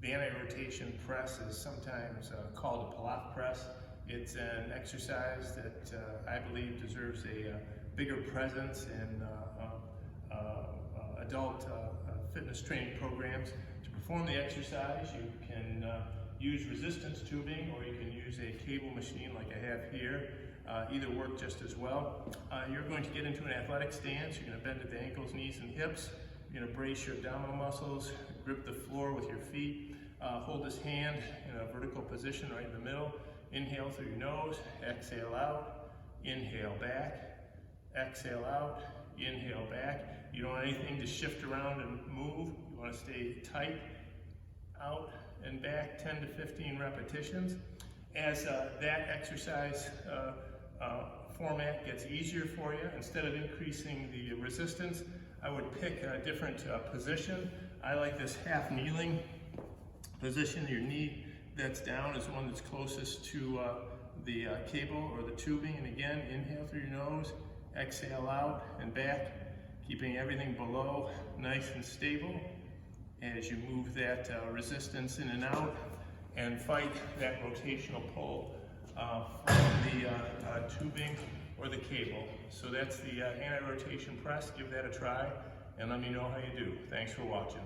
The anti-rotation press is sometimes called a Pallof Press. It's an exercise that I believe deserves a bigger presence in adult fitness training programs. To perform the exercise, you can use resistance tubing, or you can use a cable machine like I have here. Either work just as well. You're going to get into an athletic stance. You're going to bend at the ankles, knees, and hips. You're going to brace your abdominal muscles, grip the floor with your feet, hold this hand in a vertical position right in the middle. Inhale through your nose, exhale out, inhale back, exhale out, inhale back. You don't want anything to shift around and move. You want to stay tight, out and back, 10 to 15 repetitions. As that exercise format gets easier for you, instead of increasing the resistance, I would pick a different position. I like this half kneeling position. Your knee that's down is the one that's closest to the cable or the tubing. And again, inhale through your nose, exhale out and back, keeping everything below nice and stable as you move that resistance in and out and fight that rotational pull from the tubing or the cable. So that's the anti-rotation press. Give that a try and let me know how you do. Thanks for watching.